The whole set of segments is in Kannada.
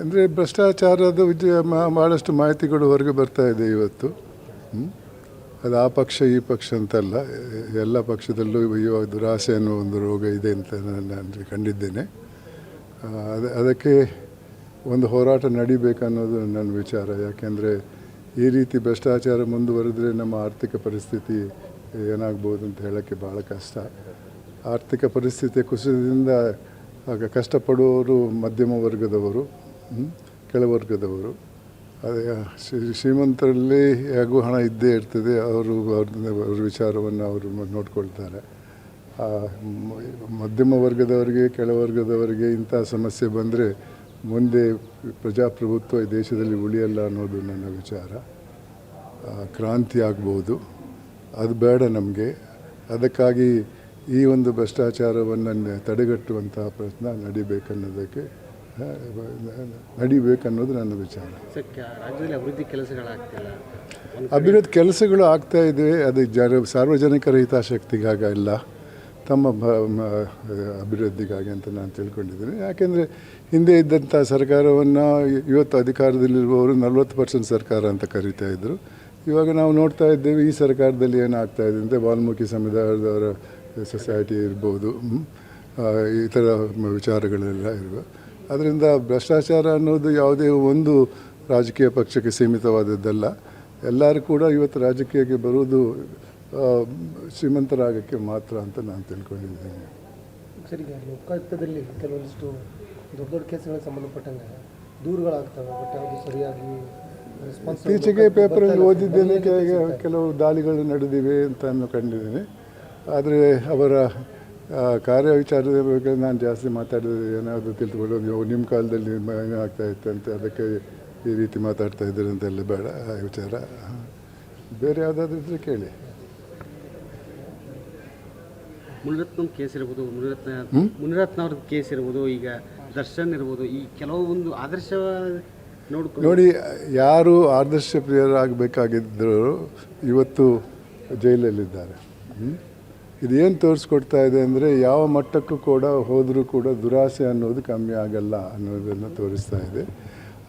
ಅಂದರೆ ಭ್ರಷ್ಟಾಚಾರದ ಭಾಳಷ್ಟು ಮಾಹಿತಿಗಳು ಹೊರಗೆ ಬರ್ತಾ ಇದೆ ಇವತ್ತು. ಅದು ಆ ಪಕ್ಷ ಈ ಪಕ್ಷ ಅಂತಲ್ಲ, ಎಲ್ಲ ಪಕ್ಷದಲ್ಲೂ ಇವಾಗ ದುರಾಸೆ ಅನ್ನೋ ಒಂದು ರೋಗ ಇದೆ ಅಂತ ನಾನು ಕಂಡಿದ್ದೇನೆ. ಅದಕ್ಕೆ ಒಂದು ಹೋರಾಟ ನಡಿಬೇಕನ್ನೋದು ನನ್ನ ವಿಚಾರ. ಯಾಕೆಂದರೆ ಈ ರೀತಿ ಭ್ರಷ್ಟಾಚಾರ ಮುಂದುವರೆದ್ರೆ ನಮ್ಮ ಆರ್ಥಿಕ ಪರಿಸ್ಥಿತಿ ಏನಾಗ್ಬೋದು ಅಂತ ಹೇಳೋಕ್ಕೆ ಭಾಳ ಕಷ್ಟ. ಆರ್ಥಿಕ ಪರಿಸ್ಥಿತಿಯ ಕುಸಿತದಿಂದ ಕಷ್ಟಪಡುವವರು ಮಧ್ಯಮ ವರ್ಗದವರು, ಕೆಳವರ್ಗದವರು. ಅದೇ ಶ್ರೀಮಂತರಲ್ಲಿ ಹೇಗೂ ಹಣ ಇದ್ದೇ ಇರ್ತದೆ, ಅವ್ರ ವಿಚಾರವನ್ನು ಅವರು ನೋಡ್ಕೊಳ್ತಾರೆ. ಮಧ್ಯಮ ವರ್ಗದವರಿಗೆ, ಕೆಳವರ್ಗದವರಿಗೆ ಇಂಥ ಸಮಸ್ಯೆ ಬಂದರೆ ಮುಂದೆ ಪ್ರಜಾಪ್ರಭುತ್ವ ಈ ದೇಶದಲ್ಲಿ ಉಳಿಯಲ್ಲ ಅನ್ನೋದು ನನ್ನ ವಿಚಾರ. ಕ್ರಾಂತಿ ಆಗ್ಬೋದು, ಅದು ಬೇಡ ನಮಗೆ. ಅದಕ್ಕಾಗಿ ಈ ಒಂದು ಭ್ರಷ್ಟಾಚಾರವನ್ನು ತಡೆಗಟ್ಟುವಂತಹ ಪ್ರಯತ್ನ ನಡಿಬೇಕನ್ನೋದು ನನ್ನ ವಿಚಾರ. ರಾಜ್ಯದಲ್ಲಿ ಅಭಿವೃದ್ಧಿ ಕೆಲಸಗಳಾಗ್ತಿಲ್ಲ, ಅಭಿವೃದ್ಧಿ ಕೆಲಸಗಳು ಆಗ್ತಾ ಇವೆ. ಅದು ಸಾರ್ವಜನಿಕರ ಹಿತಾಸಕ್ತಿಗಾಗಿ ಇಲ್ಲ, ತಮ್ಮ ಅಭಿವೃದ್ಧಿಗಾಗಿ ಅಂತ ನಾನು ತಿಳ್ಕೊಂಡಿದ್ದೀನಿ. ಯಾಕೆಂದರೆ ಹಿಂದೆ ಇದ್ದಂಥ ಸರ್ಕಾರವನ್ನು ಇವತ್ತು ಅಧಿಕಾರದಲ್ಲಿರುವವರು 40% ಸರ್ಕಾರ ಅಂತ ಕರೀತಾ ಇದ್ದರು. ಇವಾಗ ನಾವು ನೋಡ್ತಾ ಇದ್ದೇವೆ ಈ ಸರ್ಕಾರದಲ್ಲಿ ಏನಾಗ್ತಾ ಇದೆ ಅಂತ. ವಾಲ್ಮೀಕಿ ಸಮುದಾಯದವರ ಸೊಸೈಟಿ ಇರ್ಬೋದು, ಈ ಥರ ವಿಚಾರಗಳೆಲ್ಲ ಇರುವ. ಅದರಿಂದ ಭ್ರಷ್ಟಾಚಾರ ಅನ್ನೋದು ಯಾವುದೇ ಒಂದು ರಾಜಕೀಯ ಪಕ್ಷಕ್ಕೆ ಸೀಮಿತವಾದದ್ದಲ್ಲ. ಎಲ್ಲರೂ ಕೂಡ ಇವತ್ತು ರಾಜಕೀಯಕ್ಕೆ ಬರುವುದು ಶ್ರೀಮಂತರಾಗಕ್ಕೆ ಮಾತ್ರ ಅಂತ ನಾನು ತಿಳ್ಕೊಂಡಿದ್ದೀನಿ. ಸರಿ, ಲೋಕಾಯುಕ್ತದಲ್ಲಿ ಕೆಲವೊಂದಿಷ್ಟು ದೊಡ್ಡ ದೊಡ್ಡ ಕೇಸುಗಳಿಗೆ ಸಂಬಂಧಪಟ್ಟಂಗೆ ದೂರುಗಳಾಗ್ತವೆ, ಬಟ್ ಅದು ಸರಿಯಾಗಿ ಇತ್ತೀಚೆಗೆ ಪೇಪರಲ್ಲಿ ಓದಿದ್ದೇನೆ, ಕೆಲವು ದಾಳಿಗಳು ನಡೆದಿವೆ ಅಂತ ಕಂಡಿದ್ದೀನಿ. ಆದರೆ ಅವರ ಕಾರ್ಯವಿಚಾರದ ಬಗ್ಗೆ ನಾನು ಜಾಸ್ತಿ ಮಾತಾಡಿದ್ರೆ ಏನಾದರೂ ತಿಳ್ಕೊಂಡು ನೀವು ನಿಮ್ಮ ಕಾಲದಲ್ಲಿ ಏನಾಗ್ತಾ ಇತ್ತು ಅಂತ, ಅದಕ್ಕೆ ಈ ರೀತಿ ಮಾತಾಡ್ತಾ ಇದ್ದೀರಿ ಅಂತೆಲ್ಲ ಬೇಡ. ಆ ವಿಚಾರ ಬೇರೆ ಯಾವುದಾದ್ರೂ ಇದ್ದರೆ ಕೇಳಿ. ಮುನಿರತ್ನ ಕೇಸ್ ಇರ್ಬೋದು, ಮುನಿರತ್ನ ಅವ್ರದ್ದು ಕೇಸ್ ಇರ್ಬೋದು, ಈಗ ದರ್ಶನ್ ಇರ್ಬೋದು, ಈ ಕೆಲವೊಂದು ಆದರ್ಶ ನೋಡಿ, ಯಾರು ಆದರ್ಶ ಪ್ರಿಯರಾಗಬೇಕಾಗಿದ್ದರು ಇವತ್ತು ಜೈಲಲ್ಲಿದ್ದಾರೆ. ಇದೇನು ತೋರಿಸ್ಕೊಡ್ತಾ ಇದೆ ಅಂದರೆ ಯಾವ ಮಟ್ಟಕ್ಕೂ ಕೂಡ ಹೋದರೂ ಕೂಡ ದುರಾಸೆ ಅನ್ನೋದು ಕಮ್ಮಿ ಆಗಲ್ಲ ಅನ್ನೋದನ್ನು ತೋರಿಸ್ತಾ ಇದೆ.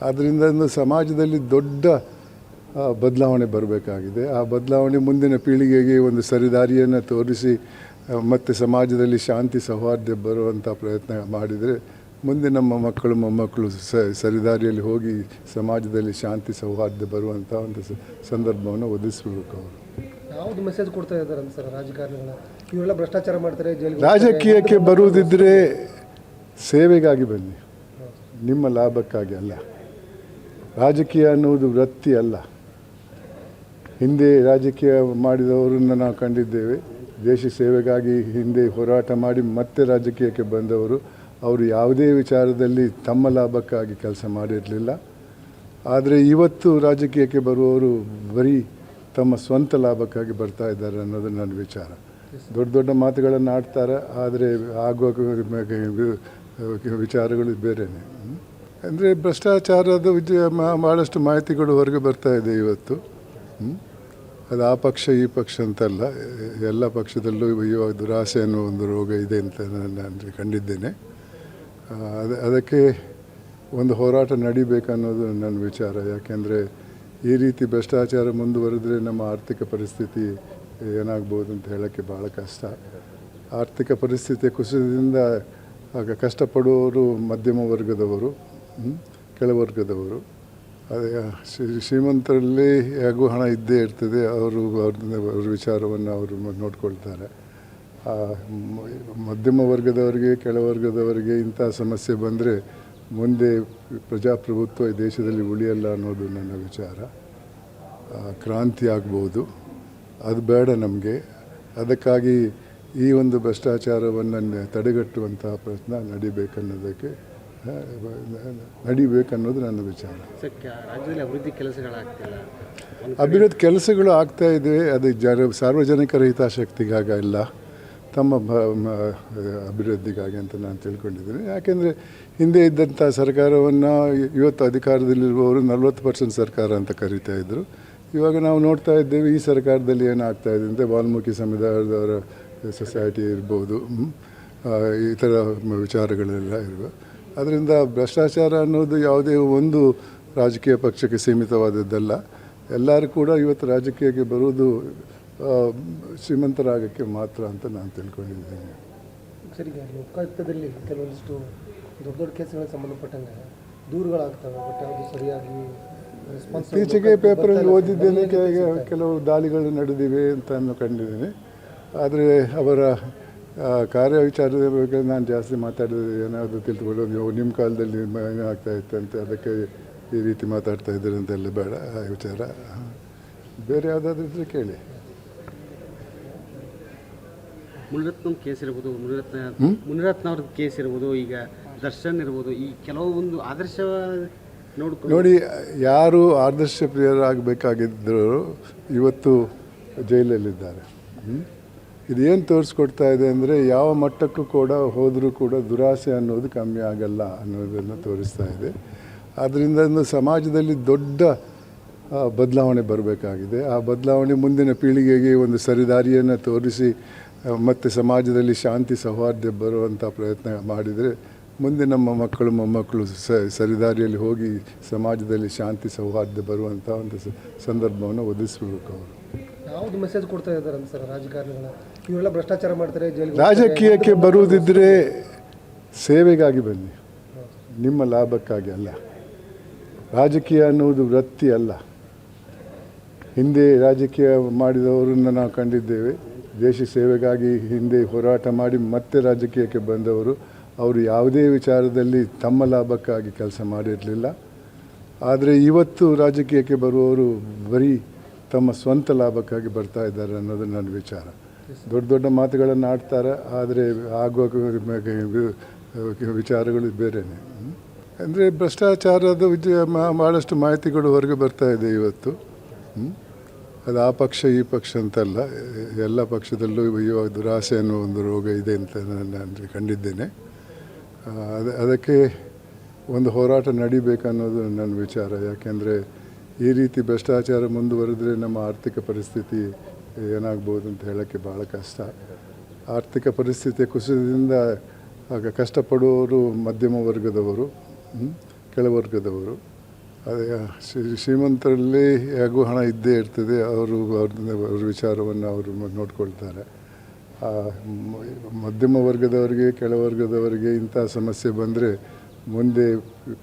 ಆದ್ದರಿಂದ ಒಂದು ಸಮಾಜದಲ್ಲಿ ದೊಡ್ಡ ಬದಲಾವಣೆ ಬರಬೇಕಾಗಿದೆ. ಆ ಬದಲಾವಣೆ ಮುಂದಿನ ಪೀಳಿಗೆಗೆ ಒಂದು ಸರಿದಾರಿಯನ್ನು ತೋರಿಸಿ ಮತ್ತು ಸಮಾಜದಲ್ಲಿ ಶಾಂತಿ ಸೌಹಾರ್ದ ಬರುವಂಥ ಪ್ರಯತ್ನ ಮಾಡಿದರೆ ಮುಂದೆ ನಮ್ಮ ಮಕ್ಕಳು ಮೊಮ್ಮಕ್ಕಳು ಸರಿದಾರಿಯಲ್ಲಿ ಹೋಗಿ ಸಮಾಜದಲ್ಲಿ ಶಾಂತಿ ಸೌಹಾರ್ದ ಬರುವಂಥ ಒಂದು ಸಂದರ್ಭವನ್ನು ಒದಗಿಸ್ಬೇಕು. ಅವರು ಯಾವುದು ಮೆಸೇಜ್ ಕೊಡ್ತಾ ಇದ್ದಾರೆ ಸರ್ ರಾಜಕಾರಣಿಗಳು? ಇವರೆಲ್ಲ ಭ್ರಷ್ಟಾಚಾರ ಮಾಡ್ತಾರೆ, ರಾಜಕೀಯಕ್ಕೆ ಬರುವುದಿದ್ದರೆ ಸೇವೆಗಾಗಿ ಬನ್ನಿ, ನಿಮ್ಮ ಲಾಭಕ್ಕಾಗಿ ಅಲ್ಲ. ರಾಜಕೀಯ ಅನ್ನುವುದು ವೃತ್ತಿ ಅಲ್ಲ. ಹಿಂದೆ ರಾಜಕೀಯ ಮಾಡಿದವರನ್ನು ನಾವು ಕಂಡಿದ್ದೇವೆ. ದೇಶ ಸೇವೆಗಾಗಿ ಹಿಂದೆ ಹೋರಾಟ ಮಾಡಿ ಮತ್ತೆ ರಾಜಕೀಯಕ್ಕೆ ಬಂದವರು. ಅವರು ಯಾವುದೇ ವಿಚಾರದಲ್ಲಿ ತಮ್ಮ ಲಾಭಕ್ಕಾಗಿ ಕೆಲಸ ಮಾಡಿರಲಿಲ್ಲ. ಆದರೆ ಇವತ್ತು ರಾಜಕೀಯಕ್ಕೆ ಬರುವವರು ಬರೀ ತಮ್ಮ ಸ್ವಂತ ಲಾಭಕ್ಕಾಗಿ ಬರ್ತಾ ಇದ್ದಾರೆ ಅನ್ನೋದು ನನ್ನ ವಿಚಾರ. ದೊಡ್ಡ ದೊಡ್ಡ ಮಾತುಗಳನ್ನು ಆಡ್ತಾರೆ, ಆದರೆ ಆಗುವ ವಿಚಾರಗಳು ಬೇರೆಯೇ. ಅಂದರೆ ಭ್ರಷ್ಟಾಚಾರದ ಭಾಳಷ್ಟು ಮಾಹಿತಿಗಳು ಹೊರಗೆ ಬರ್ತಾ ಇದೆ ಇವತ್ತು. ಅದು ಆ ಪಕ್ಷ ಈ ಪಕ್ಷ ಅಂತಲ್ಲ, ಎಲ್ಲ ಪಕ್ಷದಲ್ಲೂ ಇವಾಗ ದುರಾಸೆ ಅನ್ನೋ ಒಂದು ರೋಗ ಇದೆ ಅಂತ ನಾನು ಕಂಡಿದ್ದೇನೆ. ಅದಕ್ಕೆ ಒಂದು ಹೋರಾಟ ನಡಿಬೇಕನ್ನೋದು ನನ್ನ ವಿಚಾರ. ಯಾಕೆಂದರೆ ಈ ರೀತಿ ಭ್ರಷ್ಟಾಚಾರ ಮುಂದುವರೆದ್ರೆ ನಮ್ಮ ಆರ್ಥಿಕ ಪರಿಸ್ಥಿತಿ ಏನಾಗ್ಬೋದು ಅಂತ ಹೇಳೋಕ್ಕೆ ಭಾಳ ಕಷ್ಟ. ಆರ್ಥಿಕ ಪರಿಸ್ಥಿತಿಯ ಕುಸಿತದಿಂದ ಕಷ್ಟಪಡುವವರು ಮಧ್ಯಮ ವರ್ಗದವರು, ಕೆಳವರ್ಗದವರು. ಅದೇ ಶ್ರೀಮಂತರಲ್ಲಿ ಹೇಗೂ ಹಣ ಇದ್ದೇ ಇರ್ತದೆ, ಅವ್ರ ವಿಚಾರವನ್ನು ಅವರು ನೋಡ್ಕೊಳ್ತಾರೆ. ಮಧ್ಯಮ ವರ್ಗದವರಿಗೆ, ಕೆಳವರ್ಗದವರಿಗೆ ಇಂಥ ಸಮಸ್ಯೆ ಬಂದರೆ ಮುಂದೆ ಪ್ರಜಾಪ್ರಭುತ್ವ ಈ ದೇಶದಲ್ಲಿ ಉಳಿಯಲ್ಲ ಅನ್ನೋದು ನನ್ನ ವಿಚಾರ. ಕ್ರಾಂತಿ ಆಗ್ಬೋದು, ಅದು ಬೇಡ ನಮಗೆ. ಅದಕ್ಕಾಗಿ ಈ ಒಂದು ಭ್ರಷ್ಟಾಚಾರವನ್ನು ತಡೆಗಟ್ಟುವಂತಹ ಪ್ರಯತ್ನ ನಡಿಬೇಕನ್ನೋದು ನನ್ನ ವಿಚಾರ. ರಾಜ್ಯದಲ್ಲಿ ಅಭಿವೃದ್ಧಿ ಕೆಲಸಗಳಾಗ್ತಿಲ್ಲ, ಅಭಿವೃದ್ಧಿ ಕೆಲಸಗಳು ಆಗ್ತಾ ಇದೆ. ಅದು ಸಾರ್ವಜನಿಕರ ಹಿತಾಸಕ್ತಿಗಾಗಿ ಇಲ್ಲ, ತಮ್ಮ ಅಭಿವೃದ್ಧಿಗಾಗಿ ಅಂತ ನಾನು ತಿಳ್ಕೊಂಡಿದ್ದೀನಿ. ಯಾಕೆಂದರೆ ಹಿಂದೆ ಇದ್ದಂಥ ಸರ್ಕಾರವನ್ನು ಇವತ್ತು ಅಧಿಕಾರದಲ್ಲಿರುವವರು 40% ಸರ್ಕಾರ ಅಂತ ಕರೀತಾ ಇದ್ದರು. ಇವಾಗ ನಾವು ನೋಡ್ತಾ ಇದ್ದೇವೆ ಈ ಸರ್ಕಾರದಲ್ಲಿ ಏನಾಗ್ತಾ ಇದೆ ಅಂತ. ವಾಲ್ಮೀಕಿ ಸಮುದಾಯದವರ ಸೊಸೈಟಿ ಇರ್ಬೋದು, ಈ ಥರ ವಿಚಾರಗಳೆಲ್ಲ ಇರುವ. ಅದರಿಂದ ಭ್ರಷ್ಟಾಚಾರ ಅನ್ನೋದು ಯಾವುದೇ ಒಂದು ರಾಜಕೀಯ ಪಕ್ಷಕ್ಕೆ ಸೀಮಿತವಾದದ್ದಲ್ಲ. ಎಲ್ಲರೂ ಕೂಡ ಇವತ್ತು ರಾಜಕೀಯಕ್ಕೆ ಬರುವುದು ಶ್ರೀಮಂತರಾಗಕ್ಕೆ ಮಾತ್ರ ಅಂತ ನಾನು ತಿಳ್ಕೊಂಡಿದ್ದೀನಿ. ಸರ್, ಈಗ ಲೋಕಾಯುಕ್ತದಲ್ಲಿ ಕೆಲವೊಂದಿಷ್ಟು ದೊಡ್ಡ ದೊಡ್ಡ ಕೇಸ್ಗಳಿಗೆ ಸಂಬಂಧಪಟ್ಟಂಗೆ ದೂರುಗಳಾಗ್ತವೆ, ಬಟ್ ಯಾವುದು ಸರಿಯಾಗಿ ರೆಸ್ಪಾನ್ಸ್ ಇತ್ತೀಚೆಗೆ ಪೇಪರಲ್ಲಿ ಓದಿದ್ದೇನೆ, ಕೆಲವು ದಾಳಿಗಳು ನಡೆದಿವೆ ಅಂತ ಕಂಡಿದ್ದೀನಿ. ಆದರೆ ಅವರ ಕಾರ್ಯವಿಚಾರದ ಬಗ್ಗೆ ನಾನು ಜಾಸ್ತಿ ಮಾತಾಡಿದ್ರೆ ಏನಾದರೂ ತಿಳ್ಕೊಳ್ಳೋದು, ನಿಮ್ಮ ಕಾಲದಲ್ಲಿ ಏನಾಗ್ತಾ ಇತ್ತಂತೆ ಅದಕ್ಕೆ ಈ ರೀತಿ ಮಾತಾಡ್ತಾ ಇದ್ದಾರೆ ಅಂತೆಲ್ಲ ಬೇಡ. ಆ ವಿಚಾರ ಬೇರೆ ಯಾವುದಾದ್ರೂ ಇದ್ದರೆ ಕೇಳಿ. ಮುನಿರತ್ನಂ ಕೇಸ್ ಇರ್ಬೋದು, ಮುನಿರತ್ನ ಅವ್ರ ಕೇಸ್ ಇರ್ಬೋದು, ಈಗ ದರ್ಶನ್ ಇರ್ಬೋದು, ಈ ಕೆಲವೊಂದು ಆದರ್ಶ ನೋಡಿ, ಯಾರು ಆದರ್ಶ ಪ್ರಿಯರಾಗಬೇಕಾಗಿದ್ದರು ಇವತ್ತು ಜೈಲಲ್ಲಿದ್ದಾರೆ. ಇದೇನು ತೋರಿಸ್ಕೊಡ್ತಾ ಇದೆ ಅಂದರೆ ಯಾವ ಮಟ್ಟಕ್ಕೂ ಕೂಡ ಹೋದರೂ ಕೂಡ ದುರಾಸೆ ಅನ್ನೋದು ಕಮ್ಮಿ ಆಗಲ್ಲ ಅನ್ನೋದನ್ನು ತೋರಿಸ್ತಾ ಇದೆ. ಆದ್ದರಿಂದ ಒಂದು ಸಮಾಜದಲ್ಲಿ ದೊಡ್ಡ ಬದಲಾವಣೆ ಬರಬೇಕಾಗಿದೆ. ಆ ಬದಲಾವಣೆ ಮುಂದಿನ ಪೀಳಿಗೆಗೆ ಒಂದು ಸರಿದಾರಿಯನ್ನು ತೋರಿಸಿ ಮತ್ತು ಸಮಾಜದಲ್ಲಿ ಶಾಂತಿ ಸೌಹಾರ್ದ ಬರುವಂಥ ಪ್ರಯತ್ನ ಮಾಡಿದರೆ ಮುಂದೆ ನಮ್ಮ ಮಕ್ಕಳು ಮೊಮ್ಮಕ್ಕಳು ಸರಿದಾರಿಯಲ್ಲಿ ಹೋಗಿ ಸಮಾಜದಲ್ಲಿ ಶಾಂತಿ ಸೌಹಾರ್ದ ಬರುವಂಥ ಒಂದು ಸಂದರ್ಭವನ್ನು ಒದಗಿಸ್ಬೇಕು. ಅವರು ಯಾವುದು ಮೆಸೇಜ್ ಕೊಡ್ತಾ ಇದ್ದಾರೆ ಅಂತ ಸರ್ ರಾಜಕಾರಣಿಗಳ? ಇವರೆಲ್ಲ ಭ್ರಷ್ಟಾಚಾರ ಮಾಡ್ತಾರೆ, ರಾಜಕೀಯಕ್ಕೆ ಬರುವುದಿದ್ದರೆ ಸೇವೆಗಾಗಿ ಬನ್ನಿ, ನಿಮ್ಮ ಲಾಭಕ್ಕಾಗಿ ಅಲ್ಲ. ರಾಜಕೀಯ ಅನ್ನುವುದು ವೃತ್ತಿ ಅಲ್ಲ. ಹಿಂದೆ ರಾಜಕೀಯ ಮಾಡಿದವರನ್ನು ನಾವು ಕಂಡಿದ್ದೇವೆ. ದೇಶ ಸೇವೆಗಾಗಿ ಹಿಂದೆ ಹೋರಾಟ ಮಾಡಿ ಮತ್ತೆ ರಾಜಕೀಯಕ್ಕೆ ಬಂದವರು. ಅವರು ಯಾವುದೇ ವಿಚಾರದಲ್ಲಿ ತಮ್ಮ ಲಾಭಕ್ಕಾಗಿ ಕೆಲಸ ಮಾಡಿರಲಿಲ್ಲ. ಆದರೆ ಇವತ್ತು ರಾಜಕೀಯಕ್ಕೆ ಬರುವವರು ಬರೀ ತಮ್ಮ ಸ್ವಂತ ಲಾಭಕ್ಕಾಗಿ ಬರ್ತಾ ಇದ್ದಾರೆ ಅನ್ನೋದು ನನ್ನ ವಿಚಾರ. ದೊಡ್ಡ ದೊಡ್ಡ ಮಾತುಗಳನ್ನು ಆಡ್ತಾರೆ, ಆದರೆ ಆಗುವ ವಿಚಾರಗಳು ಬೇರೆಯೇ. ಅಂದರೆ ಭ್ರಷ್ಟಾಚಾರದ ಭಾಳಷ್ಟು ಮಾಹಿತಿಗಳು ಹೊರಗೆ ಬರ್ತಾ ಇದೆ ಇವತ್ತು. ಅದು ಆ ಪಕ್ಷ ಈ ಪಕ್ಷ ಅಂತಲ್ಲ, ಎಲ್ಲ ಪಕ್ಷದಲ್ಲೂ ಇವಾಗ ದುರಾಸೆ ಅನ್ನೋ ಒಂದು ರೋಗ ಇದೆ ಅಂತ ನಾನು ಕಂಡಿದ್ದೇನೆ. ಅದಕ್ಕೆ ಒಂದು ಹೋರಾಟ ನಡಿಬೇಕನ್ನೋದು ನನ್ನ ವಿಚಾರ. ಯಾಕೆಂದರೆ ಈ ರೀತಿ ಭ್ರಷ್ಟಾಚಾರ ಮುಂದುವರೆದ್ರೆ ನಮ್ಮ ಆರ್ಥಿಕ ಪರಿಸ್ಥಿತಿ ಏನಾಗ್ಬೋದು ಅಂತ ಹೇಳೋಕ್ಕೆ ಭಾಳ ಕಷ್ಟ. ಆರ್ಥಿಕ ಪರಿಸ್ಥಿತಿಯ ಕುಸಿತದಿಂದ ಆಗ ಕಷ್ಟಪಡುವವರು ಮಧ್ಯಮ ವರ್ಗದವರು, ಕೆಳವರ್ಗದವರು. ಅದೇ ಶ್ರೀಮಂತರಲ್ಲಿ ಹೇಗೂ ಹಣ ಇದ್ದೇ ಇರ್ತದೆ. ಅವ್ರ ವಿಚಾರವನ್ನು ಅವರು ನೋಡ್ಕೊಳ್ತಾರೆ. ಮಧ್ಯಮ ವರ್ಗದವರಿಗೆ, ಕೆಳವರ್ಗದವರಿಗೆ ಇಂಥ ಸಮಸ್ಯೆ ಬಂದರೆ ಮುಂದೆ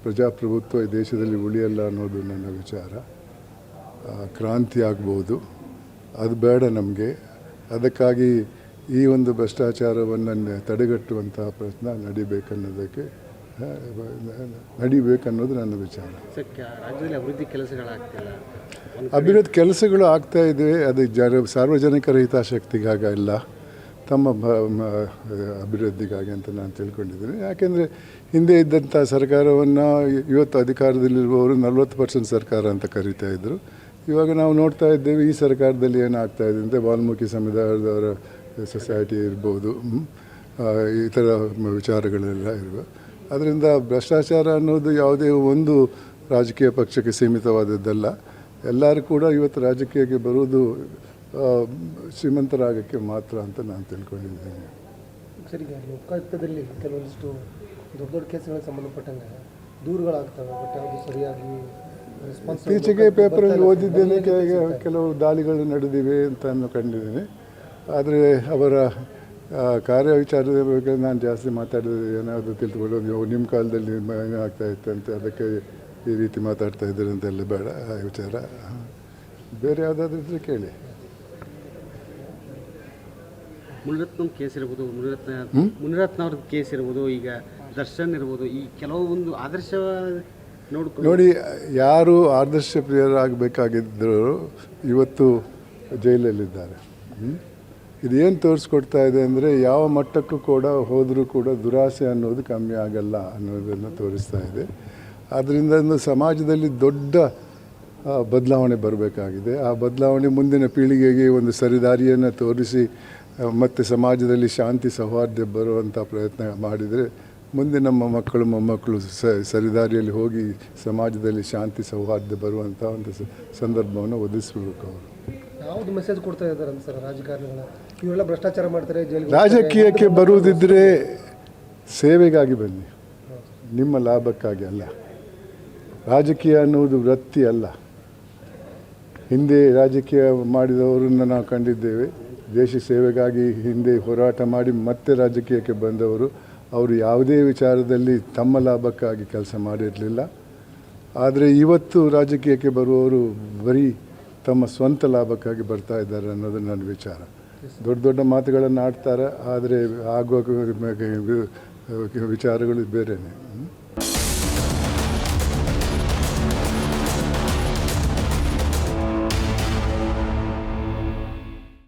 ಪ್ರಜಾಪ್ರಭುತ್ವ ಈ ದೇಶದಲ್ಲಿ ಉಳಿಯಲ್ಲ ಅನ್ನೋದು ನನ್ನ ವಿಚಾರ. ಕ್ರಾಂತಿ ಆಗ್ಬೋದು, ಅದು ಬೇಡ ನಮಗೆ. ಅದಕ್ಕಾಗಿ ಈ ಒಂದು ಭ್ರಷ್ಟಾಚಾರವನ್ನು ತಡೆಗಟ್ಟುವಂತಹ ಪ್ರಯತ್ನ ನಡಿಬೇಕನ್ನೋದು ನನ್ನ ವಿಚಾರ. ರಾಜ್ಯದಲ್ಲಿ ಅಭಿವೃದ್ಧಿ ಕೆಲಸಗಳಾಗ್ತಿಲ್ಲ, ಅಭಿವೃದ್ಧಿ ಕೆಲಸಗಳು ಆಗ್ತಾ ಇವೆ. ಅದು ಸಾರ್ವಜನಿಕರ ಹಿತಾಸಕ್ತಿಗಾಗಲ್ಲ, ತಮ್ಮ ಅಭಿವೃದ್ಧಿಗಾಗಿ ಅಂತ ನಾನು ತಿಳ್ಕೊಂಡಿದ್ದೀನಿ. ಯಾಕೆಂದರೆ ಹಿಂದೆ ಇದ್ದಂಥ ಸರ್ಕಾರವನ್ನು ಇವತ್ತು ಅಧಿಕಾರದಲ್ಲಿರುವವರು 40% ಸರ್ಕಾರ ಅಂತ ಕರೀತಾ ಇದ್ದರು. ಇವಾಗ ನಾವು ನೋಡ್ತಾ ಇದ್ದೇವೆ ಈ ಸರ್ಕಾರದಲ್ಲಿ ಏನಾಗ್ತಾ ಇದೆ ಅಂತ. ವಾಲ್ಮೀಕಿ ಸಮುದಾಯದವರ ಸೊಸೈಟಿ ಇರ್ಬೋದು, ಈ ಥರ ವಿಚಾರಗಳೆಲ್ಲ ಇರುವ. ಅದರಿಂದ ಭ್ರಷ್ಟಾಚಾರ ಅನ್ನೋದು ಯಾವುದೇ ಒಂದು ರಾಜಕೀಯ ಪಕ್ಷಕ್ಕೆ ಸೀಮಿತವಾದದ್ದಲ್ಲ. ಎಲ್ಲರೂ ಕೂಡ ಇವತ್ತು ರಾಜಕೀಯಕ್ಕೆ ಬರುವುದು ಶ್ರೀಮಂತರಾಗಕ್ಕೆ ಮಾತ್ರ ಅಂತ ನಾನು ತಿಳ್ಕೊಂಡಿದ್ದೀನಿ. ಸರ್, ಈಗ ಲೋಕಾಯುಕ್ತದಲ್ಲಿ ಕೆಲವೊಂದಿಷ್ಟು ದೊಡ್ಡ ದೊಡ್ಡ ಕೇಸ್ಗಳಿಗೆ ಸಂಬಂಧಪಟ್ಟಂಗೆ ದೂರುಗಳಾಗ್ತವೆ, ಬಟ್ ಯಾವುದು ಸರಿಯಾಗಿ ರೆಸ್ಪಾನ್ಸ್ ಇತ್ತೀಚೆಗೆ ಪೇಪರಲ್ಲಿ ಓದಿದ್ದೇನೆ, ಕೆಲವು ದಾಳಿಗಳು ನಡೆದಿವೆ ಅಂತ ಕಂಡಿದ್ದೀನಿ. ಆದರೆ ಅವರ ಕಾರ್ಯವಿಚಾರದ ಬಗ್ಗೆ ನಾನು ಜಾಸ್ತಿ ಮಾತಾಡಿದ್ರೆ ಏನಾದರೂ ತಿಳ್ಕೊಳ್ಳೋದು, ನಿಮ್ಮ ಕಾಲದಲ್ಲಿ ಏನಾಗ್ತಾ ಇತ್ತಂತೆ ಅದಕ್ಕೆ ಈ ರೀತಿ ಮಾತಾಡ್ತಾ ಇದ್ದಾರೆ ಅಂತೆಲ್ಲ ಬೇಡ. ಆ ವಿಚಾರ ಬೇರೆ ಯಾವುದಾದ್ರೂ ಇದ್ದರೆ ಕೇಳಿ. ಮುನಿರತ್ನಂ ಕೇಸ್ ಇರ್ಬೋದು, ಮುನಿರತ್ನ ಅವ್ರ ಕೇಸ್ ಇರ್ಬೋದು, ಈಗ ದರ್ಶನ್ ಇರ್ಬೋದು, ಈ ಕೆಲವೊಂದು ಆದರ್ಶ ನೋಡಿ, ಯಾರು ಆದರ್ಶ ಪ್ರಿಯರಾಗಬೇಕಾಗಿದ್ದರು ಇವತ್ತು ಜೈಲಲ್ಲಿದ್ದಾರೆ. ಇದೇನು ತೋರಿಸ್ಕೊಡ್ತಾ ಇದೆ ಅಂದರೆ ಯಾವ ಮಟ್ಟಕ್ಕೂ ಕೂಡ ಹೋದರೂ ಕೂಡ ದುರಾಸೆ ಅನ್ನೋದು ಕಮ್ಮಿ ಆಗಲ್ಲ ಅನ್ನೋದನ್ನು ತೋರಿಸ್ತಾ ಇದೆ. ಆದ್ದರಿಂದ ಒಂದು ಸಮಾಜದಲ್ಲಿ ದೊಡ್ಡ ಬದಲಾವಣೆ ಬರಬೇಕಾಗಿದೆ. ಆ ಬದಲಾವಣೆ ಮುಂದಿನ ಪೀಳಿಗೆಗೆ ಒಂದು ಸರಿದಾರಿಯನ್ನು ತೋರಿಸಿ ಮತ್ತು ಸಮಾಜದಲ್ಲಿ ಶಾಂತಿ ಸೌಹಾರ್ದ ಬರುವಂಥ ಪ್ರಯತ್ನ ಮಾಡಿದರೆ ಮುಂದೆ ನಮ್ಮ ಮಕ್ಕಳು ಮೊಮ್ಮಕ್ಕಳು ಸರಿದಾರಿಯಲ್ಲಿ ಹೋಗಿ ಸಮಾಜದಲ್ಲಿ ಶಾಂತಿ ಸೌಹಾರ್ದ ಬರುವಂಥ ಒಂದು ಸಂದರ್ಭವನ್ನು ಒದಗಿಸ್ಬೇಕು. ಅವರು ಯಾವುದು ಮೆಸೇಜ್ ಕೊಡ್ತಾ ಇದ್ದಾರೆ ಅಂತ ಸರ್ ರಾಜಕಾರಣಿಗಳ? ಇವರೆಲ್ಲ ಭ್ರಷ್ಟಾಚಾರ ಮಾಡ್ತಾರೆ, ರಾಜಕೀಯಕ್ಕೆ ಬರುವುದಿದ್ದರೆ ಸೇವೆಗಾಗಿ ಬನ್ನಿ, ನಿಮ್ಮ ಲಾಭಕ್ಕಾಗಿ ಅಲ್ಲ. ರಾಜಕೀಯ ಅನ್ನುವುದು ವೃತ್ತಿ ಅಲ್ಲ. ಹಿಂದೆ ರಾಜಕೀಯ ಮಾಡಿದವರನ್ನು ನಾವು ಕಂಡಿದ್ದೇವೆ. ದೇಶ ಸೇವೆಗಾಗಿ ಹಿಂದೆ ಹೋರಾಟ ಮಾಡಿ ಮತ್ತೆ ರಾಜಕೀಯಕ್ಕೆ ಬಂದವರು. ಅವರು ಯಾವುದೇ ವಿಚಾರದಲ್ಲಿ ತಮ್ಮ ಲಾಭಕ್ಕಾಗಿ ಕೆಲಸ ಮಾಡಿರಲಿಲ್ಲ. ಆದರೆ ಇವತ್ತು ರಾಜಕೀಯಕ್ಕೆ ಬರುವವರು ಬರೀ ತಮ್ಮ ಸ್ವಂತ ಲಾಭಕ್ಕಾಗಿ ಬರ್ತಾ ಇದ್ದಾರೆ ಅನ್ನೋದು ನನ್ನ ವಿಚಾರ. ದೊಡ್ಡ ದೊಡ್ಡ ಮಾತುಗಳನ್ನು ಆಡ್ತಾರೆ, ಆದರೆ ಆಗುವ ವಿಚಾರಗಳು ಬೇರೆಯೇ.